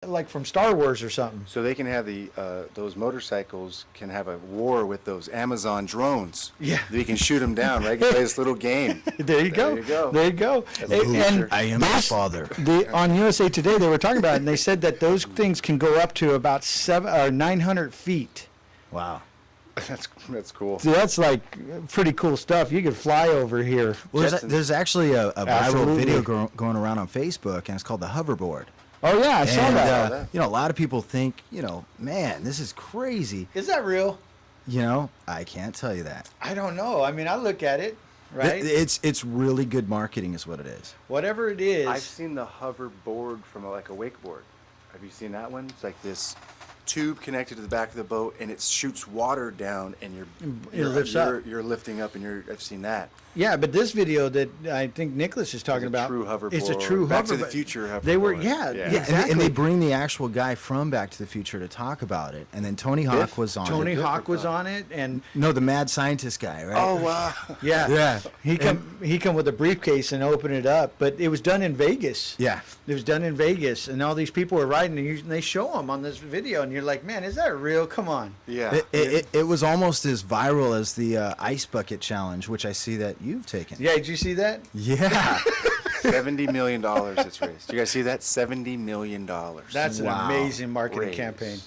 like from Star Wars or something. So they can have those motorcycles can have a war with those Amazon drones. Yeah. You can shoot them down, right? You can play this little game. There you go. There you go. There you go. And I am your father. On USA Today, they were talking about it, and they said that those things can go up to about 900 feet. Wow. That's cool. So that's like pretty cool stuff. You could fly over here. Well, there's actually a viral Absolutely. video going around on Facebook, and it's called the hoverboard. Oh yeah, I saw And, that. a lot of people think, man, this is crazy. Is that real? I can't tell you that. I don't know. I mean, I look at it, right? It's really good marketing is what it is. Whatever it is. I've seen the hoverboard from a wakeboard. Have you seen that one? It's like this tube connected to the back of the boat, and it shoots water down, and you're lifting up, and I've seen that. Yeah, but this video that I think Nicholas is talking about, true hoverboard. it's a true Back to hoverboard. the Future hoverboard. They were, Exactly. And they bring the actual guy from Back to the Future to talk about it, and then Tony Hawk was on Tony it. Hawk was on it, and No, the mad scientist guy, right? Oh wow! yeah, Yeah. he come with a briefcase and open it up. But it was done in Vegas. Yeah. It was done in Vegas, and all these people were riding, and they show them on this video, and you're like, man, is that real? Come on. Yeah. It was almost as viral as the ice bucket challenge, which I see that you've taken. Yeah, did you see that? Yeah. $70 million it's raised. Do you guys see that? $70 million. That's an Wow. amazing marketing Raised. campaign.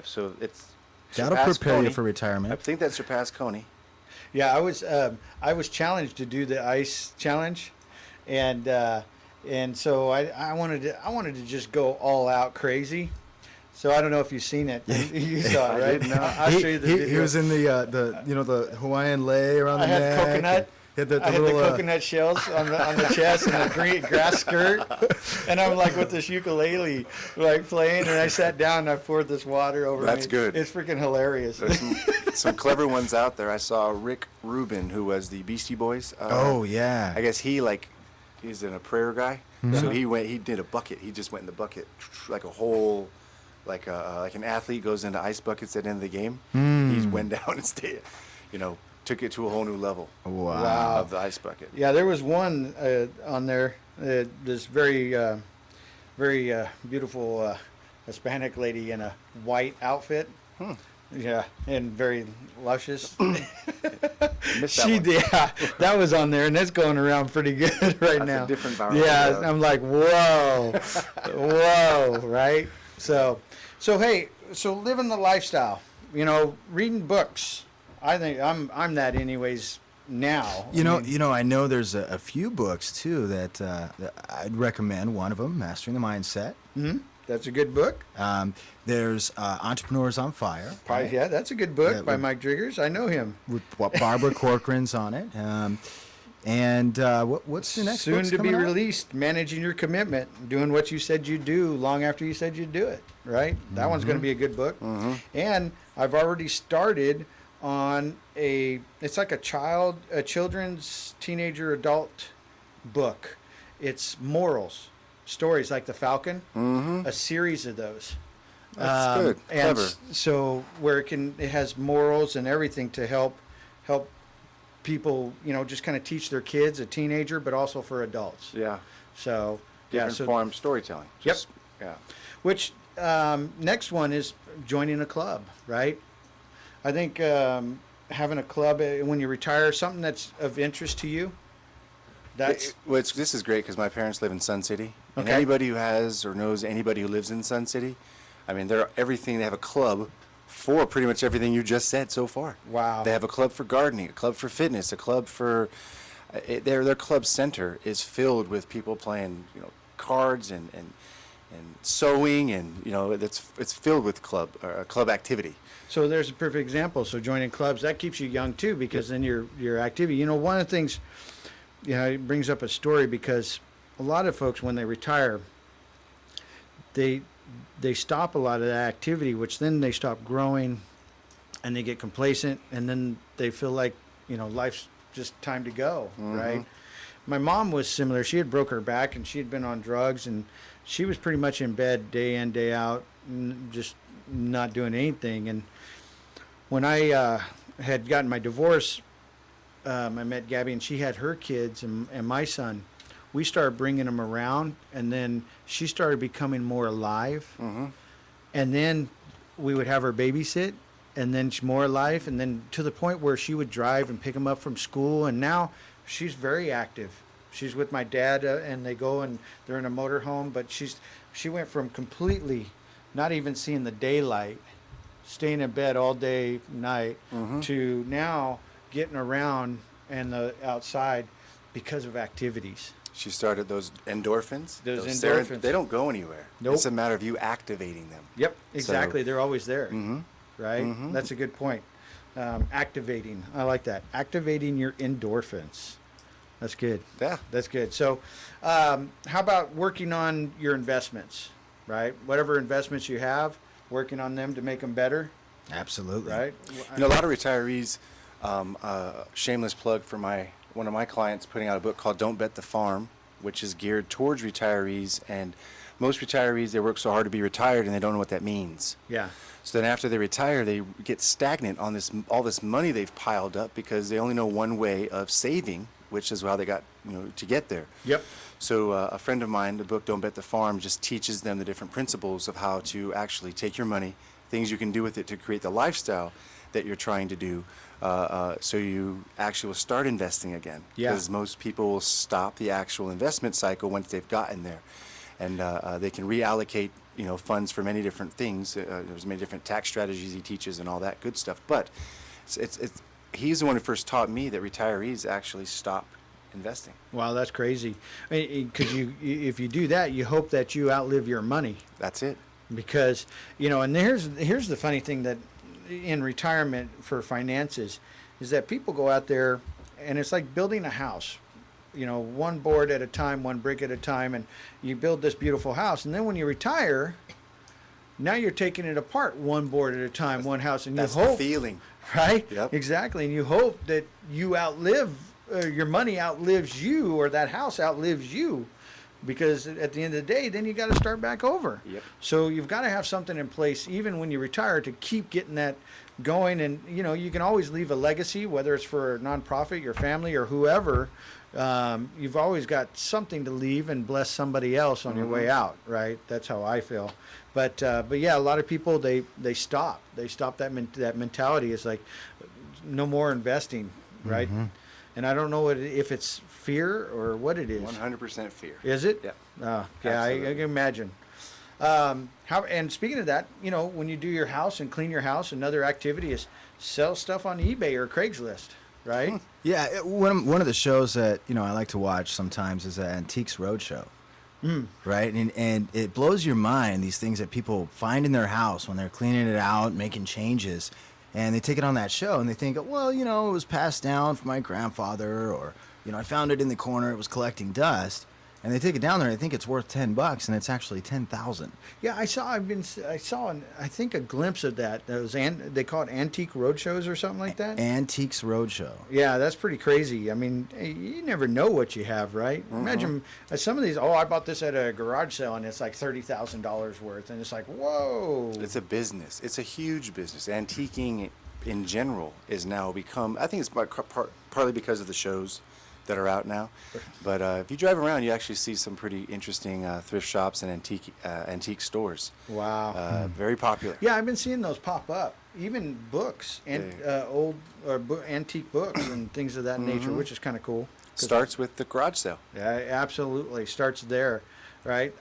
So it's That'll surpassed prepare Coney. you for I retirement. think that surpassed Coney. Yeah, I was challenged to do the ice challenge, and so I wanted to just go all out crazy. So I don't know if you've seen it. You saw it, right? I didn't know. I'll show you the video. He was in the Hawaiian lei around I the had neck. coconut. He had the I had the little, coconut shells on the chest and the green grass skirt, and I'm like with this ukulele, like playing, and I sat down and I poured this water over me. That's good. It's freaking hilarious. There's some clever ones out there. I saw Rick Rubin, who was the Beastie Boys. oh yeah. I guess he's a prayer guy. So he did a bucket. He just went in the bucket like a whole, like an athlete goes into ice buckets at the end of the game. He went down and stayed, took it to a whole new level. Wow. Of the ice bucket. Yeah, there was one on there. This very beautiful Hispanic lady in a white outfit. Yeah, and very luscious. Missed that She one. did. Yeah, that was on there, and that's going around pretty good right That's now. a different viral Yeah, video. I'm like, whoa, whoa, right? So hey, living the lifestyle, reading books. I think I'm that anyways now. I know there's a few books too that I'd recommend. One of them, Mastering the Mindset. That's a good book. There's Entrepreneurs on Fire. Probably, yeah, that's a good book Yeah, by with- Mike Driggers. I know him. With Barbara Corcoran's on it. What's the next Soon book's to be coming out? released, Managing Your Commitment, doing what you said you'd do long after you said you'd do it, right? That one's going to be a good book. And I've already started on it's like a children's, teenager, adult book. It's morals, stories like The Falcon, a series of those. That's good. And Clever. so where it has morals and everything to help people, just kind of teach their kids, a teenager, but also for adults. Yeah. So Different form storytelling. Yep. Yeah. which next one is joining a club, right? I think having a club when you retire, something that's of interest to you. That's This is great because my parents live in Sun City. And Okay. anybody who has or knows anybody who lives in Sun City, I mean, they're everything. They have a club for pretty much everything you just said so far. Wow. They have a club for gardening, a club for fitness, a club for their club center is filled with people playing, cards and sewing, and it's filled with club activity. So there's a perfect example. So joining clubs, that keeps you young too, because then your activity. One of the things, it brings up a story because a lot of folks when they retire, they stop a lot of that activity, which then they stop growing, and they get complacent, and then they feel like life's just time to go, right? My mom was similar. She had broke her back, and she had been on drugs, and she was pretty much in bed day in, day out, just not doing anything. And when I had gotten my divorce, I met Gabby, and she had her kids and my son. we started bringing them around, and then she started becoming more alive. Mm-hmm. And then we would have her babysit, and then more alive, and then to the point where she would drive and pick them up from school. And now she's very active. She's with my dad, and they go and they're in a motorhome. But she went from completely not even seeing the daylight, staying in bed all day, night, to now getting around and the outside because of activities. She started those endorphins. Those sero- endorphins. They don't go anywhere. Nope. It's a matter of you activating them. Yep, exactly. They're always there, Mhm. right? Mhm. That's a good point. Activating. I like that. Activating your endorphins. That's good. Yeah. That's good. So, how about working on your investments, right? Whatever investments you have, working on them to make them better, Absolutely. right? You know, a lot of retirees, shameless plug for one of my clients putting out a book called Don't Bet the Farm, which is geared towards retirees. And most retirees, they work so hard to be retired and they don't know what that means. Yeah. So then after they retire, they get stagnant on all this money they've piled up because they only know one way of saving, which is how they got, to get there. Yep. So a friend of mine, the book Don't Bet the Farm, just teaches them the different principles of how to actually take your money, things you can do with it to create the lifestyle that you're trying to do, so you actually will start investing again. Yeah. Because most people will stop the actual investment cycle once they've gotten there. And they can reallocate, funds for many different things. There's many different tax strategies he teaches and all that good stuff. But he's the one who first taught me that retirees actually stop investing. Wow, that's crazy. Because if you do that, you hope that you outlive your money. That's it. Because and here's the funny thing that in retirement for finances is that people go out there and it's like building a house, one board at a time, one brick at a time, and you build this beautiful house, and then when you retire, now you're taking it apart one board at a time, one house, and you That's hope, the feeling. right? Yep. Exactly, and you hope that you outlive your money outlives you, or that house outlives you. Because at the end of the day, then you got to start back over. Yep. So you've got to have something in place, even when you retire, to keep getting that going. And you can always leave a legacy, whether it's for a nonprofit, your family, or whoever. You've always got something to leave and bless somebody else on your way out, right? That's how I feel. But yeah, a lot of people they stop. They stop that mentality. It's like no more investing, right? And I don't know if it's fear or what it is. 100% fear. Is it? Yeah. Yeah, I Absolutely. can imagine. And speaking of that, when you do your house and clean your house, another activity is sell stuff on eBay or Craigslist, right? Yeah, one of the shows that I like to watch sometimes is Antiques Roadshow. Right, and it blows your mind, these things that people find in their house when they're cleaning it out, making changes, and they take it on that show and they think, well, it was passed down from my grandfather, or I found it in the corner, it was collecting dust. And they take it down there and they think it's worth $10, and it's actually $10,000. Yeah, I saw I think a glimpse of that. They call it Antique Roadshows or something like that. Antiques Roadshow. Yeah, that's pretty crazy. I mean, you never know what you have, right? Imagine some of these. Oh, I bought this at a garage sale and it's like $30,000 worth, and it's like, whoa. It's a business. It's a huge business. Antiquing in general is now become, I think it's partly because of the shows that are out now. But if you drive around, you actually see some pretty interesting thrift shops and antique stores. Wow. Very popular. Yeah, I've been seeing those pop up. Even books and old antique books and things of that nature, which is kind of cool. Starts with the garage sale. Yeah, absolutely. Starts there, right?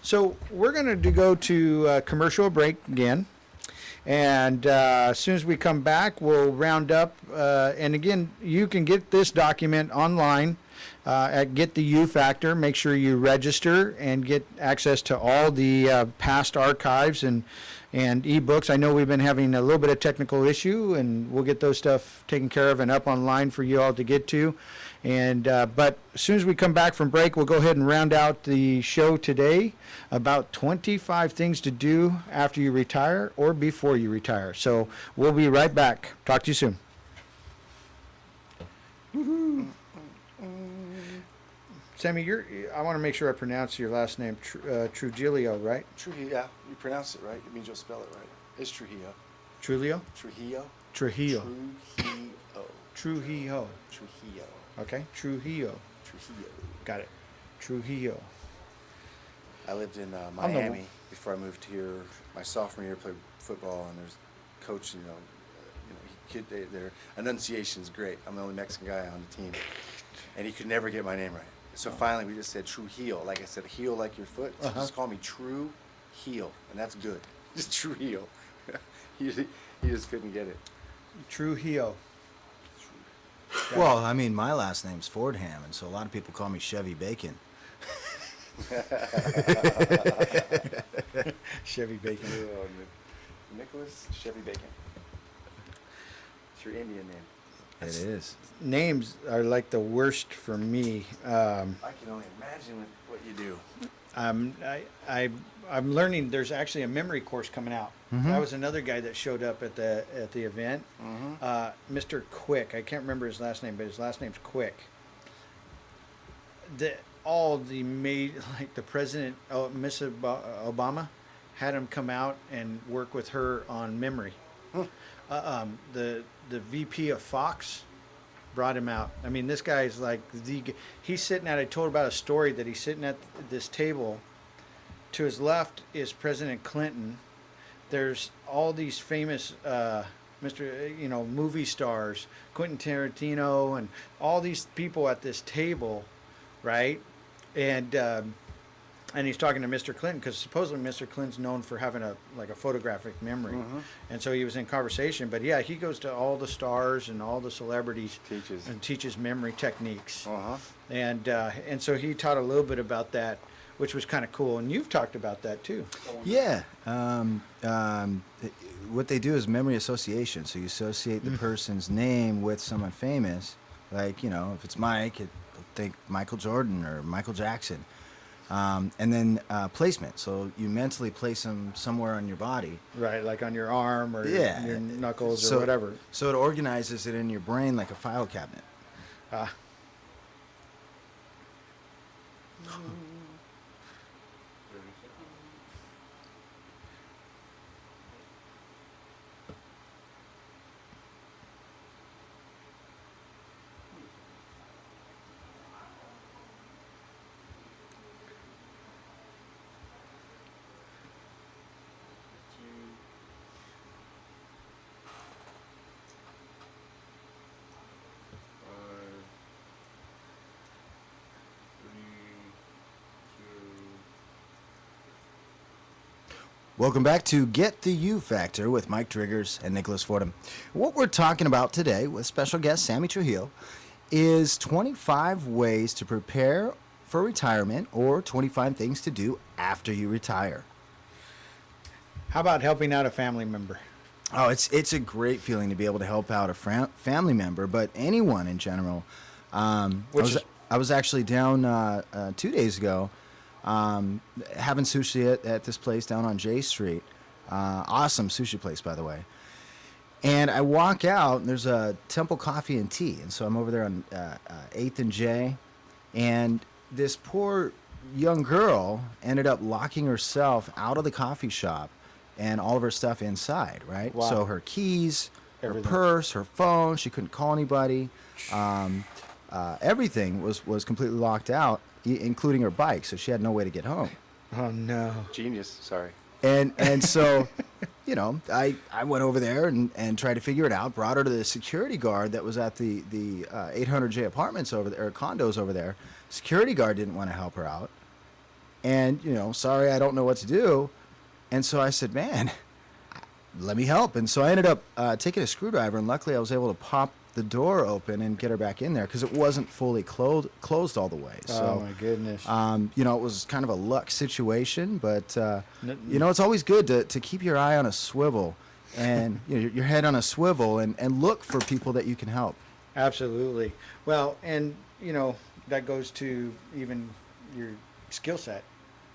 So we're going to go to commercial break again. And as soon as we come back, we'll round up. And again, you can get this document online at GettheYOUFactor. Make sure you register and get access to all the past archives and ebooks. I know we've been having a little bit of technical issue, and we'll get those stuff taken care of and up online for you all to get to. And but as soon as we come back from break, we'll go ahead and round out the show today about 25 things to do after you retire or before you retire. So we'll be right back. Talk to you soon. Woohoo. Sammy, I want to make sure I pronounce your last name Trujillo, right? Trujillo. Yeah, you pronounce it right. It means you'll spell it right. It's Trujillo. Trujillo? Trujillo. Trujillo. Trujillo. Trujillo. Trujillo. Okay, Trujillo. Trujillo. Got it. Trujillo. I lived in On the- Miami before I moved here. My sophomore year, played football, and there's coach. Their enunciation's great. I'm the only Mexican guy on the team, and he could never get my name right. So finally, we just said True Heel. Like I said, heel like your foot. So just call me True Heel, and that's good. Just True Heel. he just couldn't get it. Trujillo. Well, I mean, my last name's Fordham, and so a lot of people call me Chevy Bacon. Chevy Bacon. Nicholas Chevy Bacon. It's your Indian name. It is. Names are like the worst for me. I can only imagine what you do. I'm learning. There's actually a memory course coming out. That was another guy that showed up at the event. Mr. Quick. I can't remember his last name, but his last name's Quick. The president, Miss Obama, had him come out and work with her on memory. The VP of Fox brought him out. I mean, this guy's like he's sitting at. I told about a story that he's sitting at this table. To his left is President Clinton. There's all these famous movie stars, Quentin Tarantino, and all these people at this table, right? And he's talking to Mr. Clinton because supposedly Mr. Clinton's known for having a photographic memory, and so he was in conversation. But yeah, he goes to all the stars and all the celebrities and teaches memory techniques. And so he taught a little bit about that, which was kind of cool. And you've talked about that too. Yeah. What they do is memory association. So you associate the person's name with someone famous. Like, if it's Mike, think Michael Jordan or Michael Jackson. And then placement. So you mentally place them somewhere on your body. Right, like on your arm or your knuckles or whatever. So it organizes it in your brain like a file cabinet. Welcome back to Get the You Factor with Mike Driggers and Nicholas Fordham. What we're talking about today with special guest Sammy Trujillo is 25 ways to prepare for retirement or 25 things to do after you retire. How about helping out a family member? Oh, it's a great feeling to be able to help out a family member, but anyone in general. I was actually down 2 days ago having sushi at this place down on J Street. Awesome sushi place, by the way. And I walk out, and there's a Temple Coffee and Tea. And so I'm over there on 8th and J. And this poor young girl ended up locking herself out of the coffee shop and all of her stuff inside, right? Wow. So her keys, Everything. her purse, her phone, she couldn't call anybody. Everything was completely locked out, including her bike, so she had no way to get home. Oh, no. Genius. Sorry. And so, I went over there and tried to figure it out, brought her to the security guard that was at the 800J apartments over there, or condos over there. Security guard didn't want to help her out. And, sorry, I don't know what to do. And so I said, man, let me help. And so I ended up taking a screwdriver, and luckily I was able to pop the door open and get her back in there because it wasn't fully closed all the way. So, oh my goodness. it was kind of a luck situation, but it's always good to keep your eye on a swivel and your head on a swivel and look for people that you can help. Absolutely. Well, and that goes to even your skill set,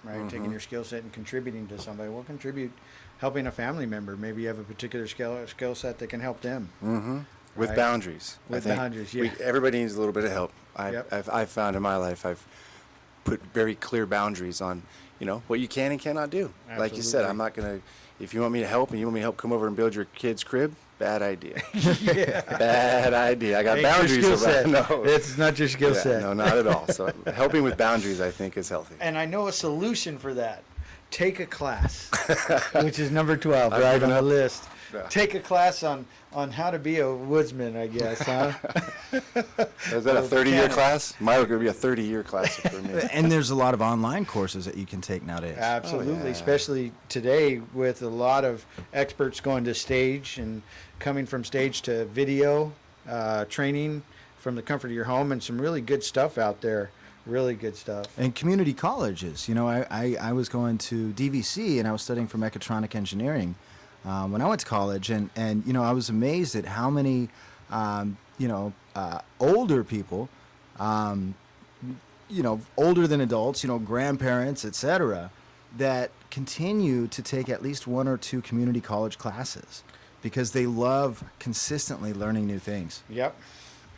right? Taking your skill set and contributing to somebody. Well, contribute, helping a family member. Maybe you have a particular skill set that can help them. Mm-hmm. With Right. boundaries. With I think boundaries, yeah. Everybody needs a little bit of help. Yep. I've found in my life, I've put very clear boundaries on, what you can and cannot do. Like you said, Absolutely. I'm not gonna. If you want me to help and you want me to help come over and build your kid's crib, bad idea. Bad idea. I got Ain't your boundaries skill set. around. No, It's not your skill yeah, set. no, not at all. So helping with boundaries, I think, is healthy. And I know a solution for that. Take a class, which is number 12, I've right given on the up. list. Yeah. Take a class on how to be a woodsman, I guess, huh? Is that a Well, 30-year can it? class? Mine would be a 30-year class for me. And there's a lot of online courses that you can take nowadays. Absolutely, Oh, yeah. especially today with a lot of experts going to stage and coming from stage to video training from the comfort of your home, and some really good stuff out there. Really good stuff. And community colleges. I was going to DVC and I was studying for mechatronic engineering when I went to college, and I was amazed at how many older people, older than adults, grandparents, etc., that continue to take at least one or two community college classes because they love consistently learning new things. Yep,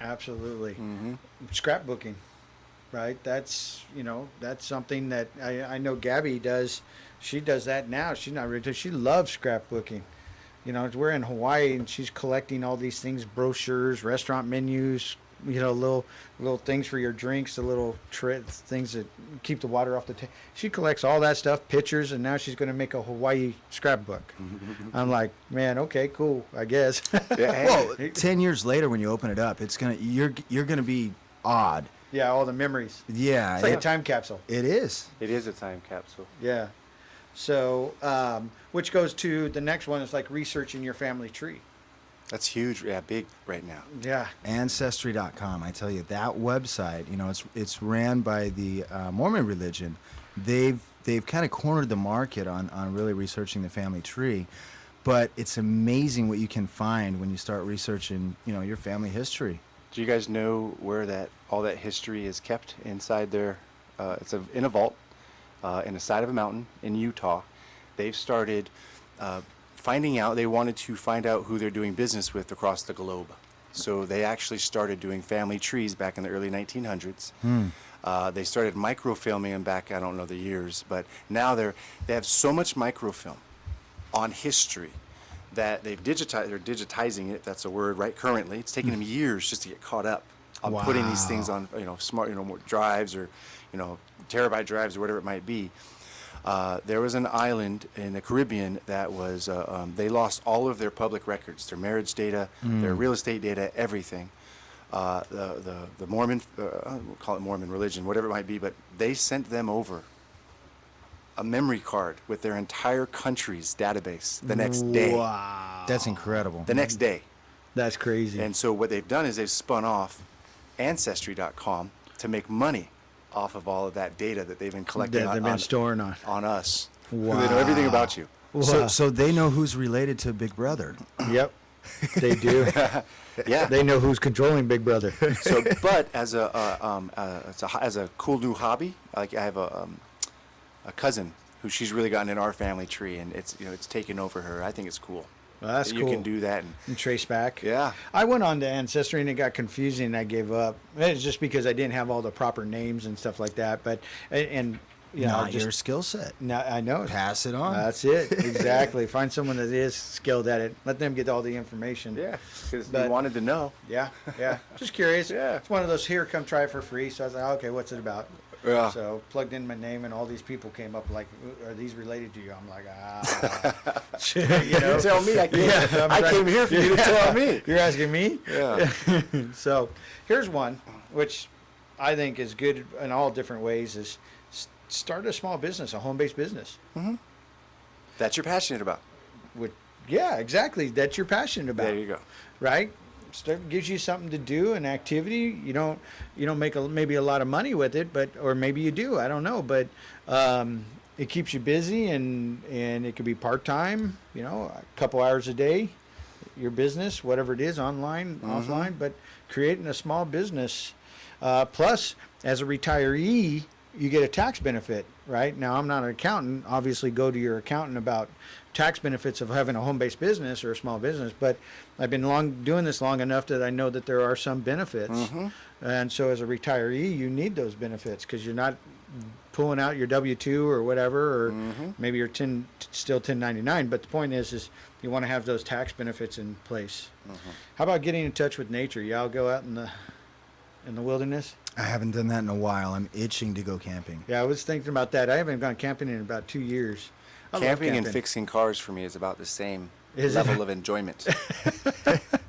absolutely. Scrapbooking, right? That's something that I know Gabby does. She does that now. She's not really. She loves scrapbooking. We're in Hawaii and she's collecting all these things, brochures, restaurant menus, little things for your drinks, the little things that keep the water off the table. She collects all that stuff, pictures, and now she's going to make a Hawaii scrapbook. I'm like, man, okay, cool, I guess. Yeah. Well, 10 years later when you open it up, you're gonna be awed. Yeah, all the memories. Yeah, It's like a time capsule. it is. It is a time capsule. Yeah. So, which goes to the next one is like researching your family tree. That's huge. Yeah, big right now. Yeah. Ancestry.com. I tell you, that website, it's ran by the Mormon religion. They've kind of cornered the market on really researching the family tree, but it's amazing what you can find when you start researching, your family history. Do you guys know where all that history is kept inside their? It's in a vault, in the side of a mountain in Utah. They've started finding out. They wanted to find out who they're doing business with across the globe. So they actually started doing family trees back in the early 1900s. They started microfilming them back, I don't know the years, but now they have so much microfilm on history that they're digitizing it, if that's a word, right? Currently, it's taking them years just to get caught up on putting these things on, smart, more drives or, terabyte drives or whatever it might be. There was an island in the Caribbean that was, they lost all of their public records, their marriage data, their real estate data, everything. The Mormon, we'll call it Mormon religion, whatever it might be, but they sent them over a memory card with their entire country's database the next day. Wow. That's incredible. The next day. That's crazy. And so what they've done is they've spun off Ancestry.com to make money off of all of that data that they've been collecting That they've been storing on us. Wow. They know everything about you. So, Wow. so they know who's related to Big Brother. Yep. They do. Yeah. They know who's controlling Big Brother. So, but as a cool new hobby, like I have a cousin who she's really gotten in our family tree, and it's taken over her. I think it's cool. Well, that's that cool. You can do that. And trace back. Yeah. I went on to Ancestry and it got confusing and I gave up. It's just because I didn't have all the proper names and stuff like that. But, Not your skill set. Now I know. Pass it on. That's it. Exactly. Find someone that is skilled at it. Let them get all the information. Yeah, because But- you wanted to know. Yeah. Just curious. Yeah. It's one of those, here, come try it for free. So I was like, okay, what's it about? Yeah. So plugged in my name and all these people came up like, are these related to you? I'm like, You tell me. I came here for you to tell me. You're asking me? Yeah. So here's one, which I think is good in all different ways, is start a small business, a home-based business. That you're passionate about. Yeah, exactly. That you're passionate about. There you go. Right? Gives you something to do, an activity. You don't make maybe a lot of money with it, or maybe you do. I don't know, but it keeps you busy, and it could be part-time. A couple hours a day. Your business, whatever it is, online, offline, but creating a small business. Plus, as a retiree, you get a tax benefit right? Now, I'm not an accountant. Obviously, go to your accountant about tax benefits of having a home-based business or a small business. But I've been doing this long enough that I know that there are some benefits. Mm-hmm. And so as a retiree, you need those benefits because you're not pulling out your W-2 or whatever, or maybe you're still 1099. But the point is you want to have those tax benefits in place. How about getting in touch with nature? Y'all go out in the wilderness? I haven't done that in a while. I'm itching to go camping. Yeah, I was thinking about that. I haven't gone camping in about 2 years. I love Camping and fixing cars for me is about the same level of enjoyment.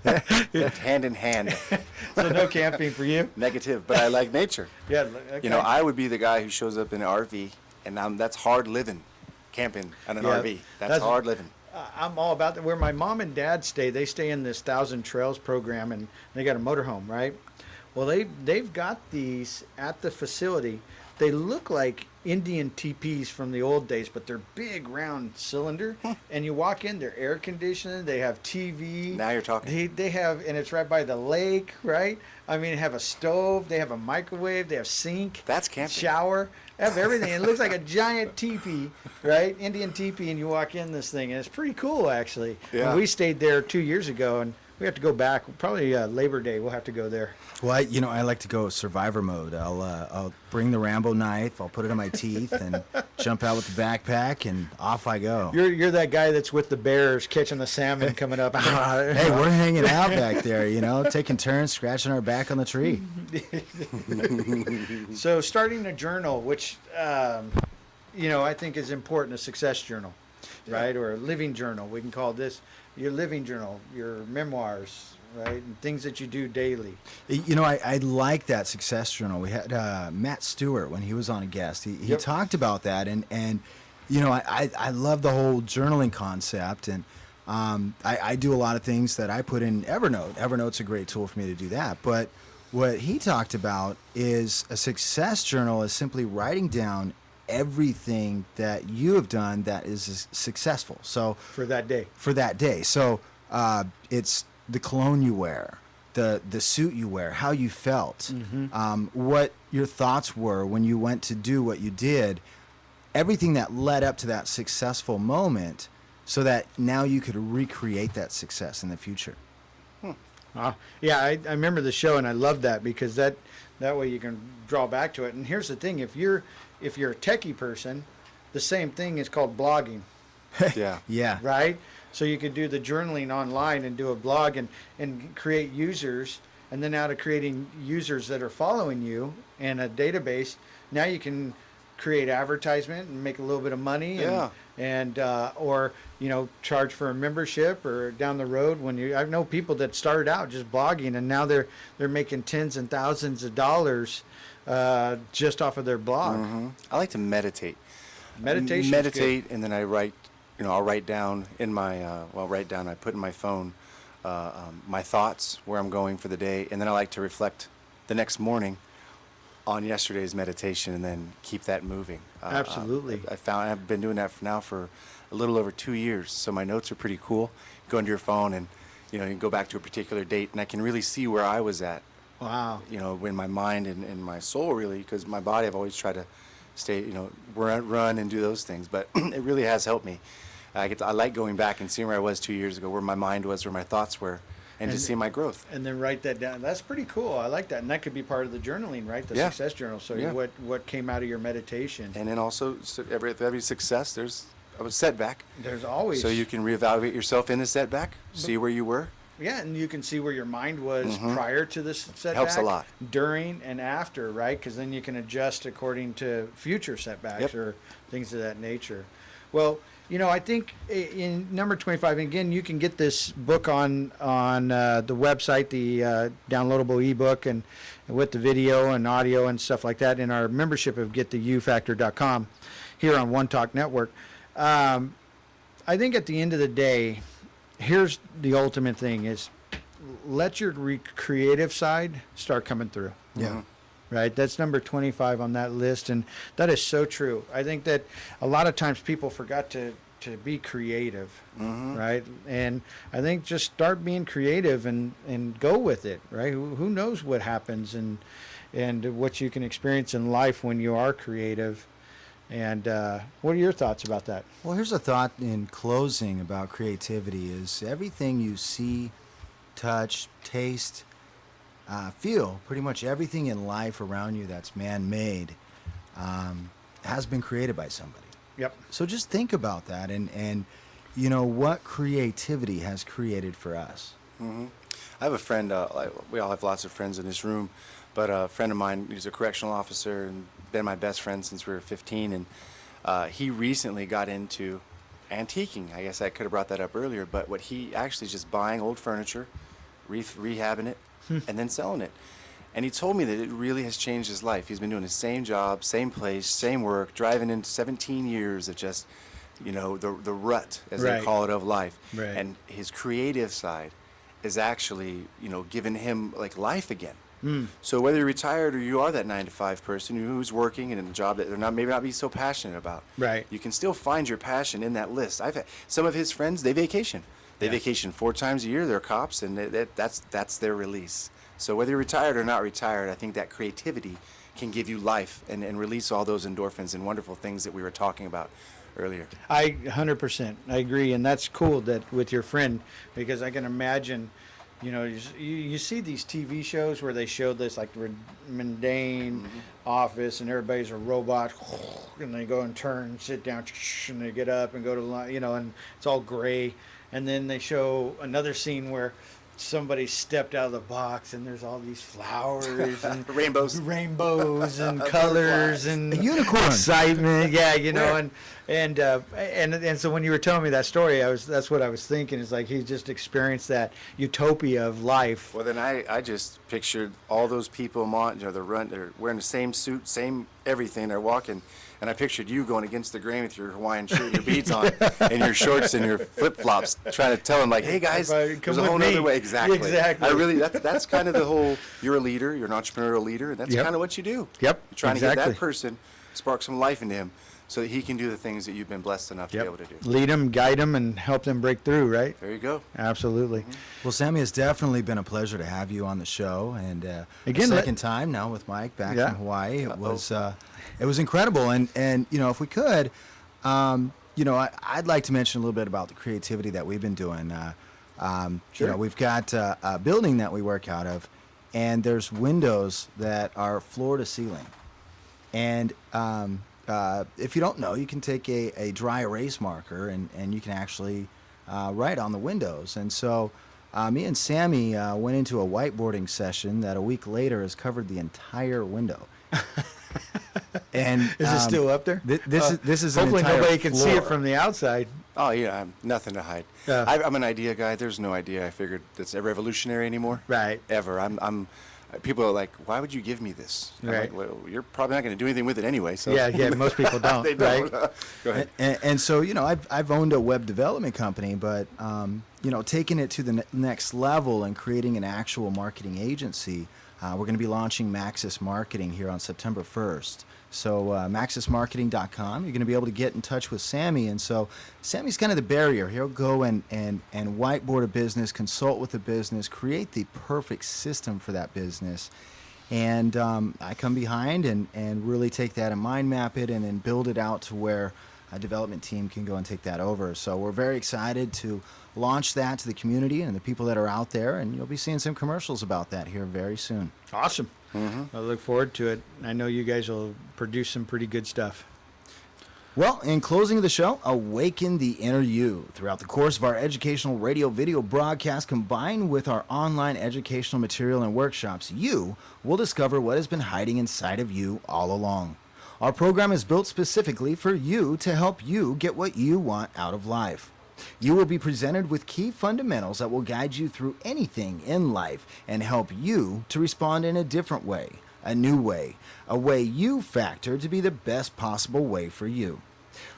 Hand in hand. So no camping for you? Negative, but I like nature. Yeah. Okay. You know, I would be the guy who shows up in an RV, and that's hard living, camping in an RV. That's hard living. I'm all about that. Where my mom and dad stay, they stay in this 1,000 Trails program, and they got a motorhome, right? Well, they've got these at the facility. They look like Indian teepees from the old days, but they're big, round cylinder. And you walk in, they're air conditioned. They have TV. Now you're talking. They have, and it's right by the lake, right? I mean, they have a stove. They have a microwave. They have sink. That's camping. Shower. They have everything. It looks like a giant teepee, right? Indian teepee, and you walk in this thing, and it's pretty cool, actually. Yeah. And we stayed there 2 years ago, and we have to go back. Probably Labor Day, we'll have to go there. Well, I like to go survivor mode. I'll bring the Rambo knife. I'll put it in my teeth and jump out with the backpack, and off I go. You're that guy that's with the bears catching the salmon coming up. Hey, we're hanging out back there, taking turns, scratching our back on the tree. So starting a journal, which I think is important, a success journal, right? Or a living journal. We can call this your living journal, your memoirs, right? And things that you do daily. I like that success journal. We had Matt Stewart when he was on a guest. He talked about that, and I love the whole journaling concept, and I do a lot of things that I put in Evernote. Evernote's a great tool for me to do that. But what he talked about is a success journal is simply writing down everything that you have done that is successful. So For that day. So it's the cologne you wear, the suit you wear, how you felt, what your thoughts were when you went to do what you did, everything that led up to that successful moment, so that now you could recreate that success in the future. I remember the show, and I loved that because that way you can draw back to it. And here's the thing: if you're a techie person, the same thing is called blogging. Yeah. Right? So you could do the journaling online and do a blog and create users, and then out of creating users that are following you and a database, now you can create advertisement and make a little bit of money and or charge for a membership, or down the road I know people that started out just blogging, and now they're making tens and thousands of dollars just off of their blog. I like to meditate. Meditate, and then I write. I'll write down in my I put in my phone my thoughts, where I'm going for the day, and then I like to reflect the next morning on yesterday's meditation, and then keep that moving. Absolutely. I've been doing that for a little over 2 years, so my notes are pretty cool. You go into your phone, and you can go back to a particular date, and I can really see where I was at. Wow. In my mind and my soul, really, because my body, I've always tried to stay, run and do those things, but it really has helped me. I like going back and seeing where I was 2 years ago, where my mind was, where my thoughts were, and just see my growth. And then write that down. That's pretty cool. I like that. And that could be part of the journaling, right? The success journal. So what came out of your meditation. And then also, every success, there's a setback. There's always. So you can reevaluate yourself in the setback, see where you were. Yeah, and you can see where your mind was prior to this setback. Helps a lot. During and after, right? Because then you can adjust according to future setbacks or things of that nature. Well, I think in number 25, and again, you can get this book on the website, the downloadable ebook, and with the video and audio and stuff like that in our membership of GettheYouFactor.com here on One Talk Network. I think at the end of the day, here's the ultimate thing is let your creative side start coming through. Yeah. Right? That's number 25 on that list, and that is so true. I think that a lot of times people forgot to be creative, right? And I think just start being creative and go with it, right? Who knows what happens and what you can experience in life when you are creative. And what are your thoughts about that? Well, here's a thought in closing about creativity is everything you see, touch, taste, feel, pretty much everything in life around you that's man-made has been created by somebody. Yep. So just think about that and you know, what creativity has created for us. I have a friend, we all have lots of friends in this room, but a friend of mine who's a correctional officer and been my best friend since we were 15, and he recently got into antiquing. I guess I could have brought that up earlier, but what he actually is just buying old furniture, rehabbing it, and then selling it. And he told me that it really has changed his life. He's been doing the same job, same place, same work, driving in 17 years of just, you know, the rut, as they call it, of life. Right. And his creative side is actually, you know, giving him like life again. So whether you're retired or you are that 9-to-5 person who's working in a job that they're not maybe not be so passionate about, Right. you can still find your passion in that list. I've had some of his friends, they vacation. They vacation 4 times a year. They're cops, and that's their release. So whether you're retired or not retired, I think that creativity can give you life and release all those endorphins and wonderful things that we were talking about earlier. I 100%. I agree, and that's cool that with your friend, because I can imagine, you know, you see these TV shows where they show this like mundane office and everybody's a robot, and they go and turn, sit down, and they get up and go to lunch, you know, and it's all gray, and then they show another scene where somebody stepped out of the box and there's all these flowers and Rainbows and colors and A unicorn. excitement. Yeah, you know, and so when you were telling me that story, that's what I was thinking. Is like he just experienced that utopia of life. Well, then I just pictured all those people, you know, they're wearing the same suit, same everything. They're walking, and I pictured you going against the grain with your Hawaiian shirt, your beads on, and your shorts and your flip flops, trying to tell them like, "Hey guys, there's a whole other way." Exactly. Exactly. I really that's kind of the whole. You're a leader. You're an entrepreneurial leader, and that's kind of what you do. Yep. You're trying to get exactly. that person, spark some life into him, so that he can do the things that you've been blessed enough to be able to do. Lead them, guide them, and help them break through. Right. There you go. Absolutely. Well, Sammy, it's definitely been a pleasure to have you on the show, and Again, second time now with Mike back from Hawaii. It was incredible, and you know, if we could, you know, I'd like to mention a little bit about the creativity that we've been doing. You know, we've got a building that we work out of, and there's windows that are floor to ceiling, and if you don't know, you can take a dry erase marker and you can actually write on the windows. And so me and Sammy went into a whiteboarding session that a week later has covered the entire window. And Is it still up there? This is an Hopefully entire nobody can see it floor. from the outside. Oh yeah, I'm nothing to hide. Yeah. I'm an idea guy. There's no idea I figured that's revolutionary anymore. Right. Ever. I'm. People are like, why would you give me this? I'm Right. like, well, you're probably not going to do anything with it anyway. So Yeah. Most people don't. they don't. Right. Go ahead. And so, you know, I've owned a web development company, but, you know, taking it to the next level and creating an actual marketing agency, we're going to be launching Maxis Marketing here on September 1st. So maxismarketing.com, you're going to be able to get in touch with Sammy. And so Sammy's kind of the barrier. He'll go and whiteboard a business, consult with the business, create the perfect system for that business. And I come behind and really take that and mind map it and then build it out to where a development team can go and take that over. So we're very excited to launch that to the community and the people that are out there. And you'll be seeing some commercials about that here very soon. Awesome. I look forward to it. I know you guys will produce some pretty good stuff. Well, in closing of the show, awaken the inner you. Throughout the course of our educational radio video broadcast, combined with our online educational material and workshops, you will discover what has been hiding inside of you all along. Our program is built specifically for you to help you get what you want out of life. You will be presented with key fundamentals that will guide you through anything in life and help you to respond in a different way, a new way, a way you factor to be the best possible way for you.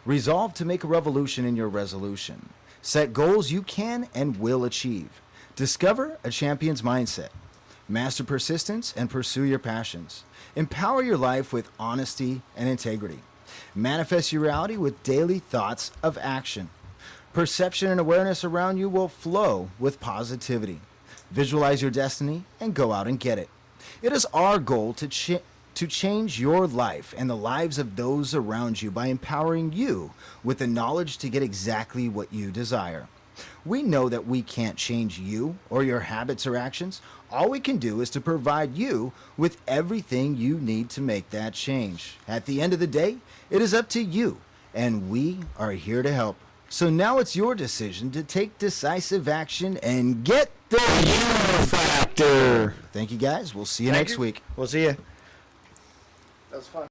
Resolve to make a revolution in your resolution. Set goals you can and will achieve. Discover a champion's mindset. Master persistence and pursue your passions. Empower your life with honesty and integrity. Manifest your reality with daily thoughts of action. Perception and awareness around you will flow with positivity. Visualize your destiny and go out and get it. It is our goal to to change your life and the lives of those around you by empowering you with the knowledge to get exactly what you desire. We know that we can't change you or your habits or actions. All we can do is to provide you with everything you need to make that change. At the end of the day, it is up to you, and we are here to help. So now it's your decision to take decisive action and get the you factor. Thank you, guys. We'll see you next week. We'll see you. That was fun.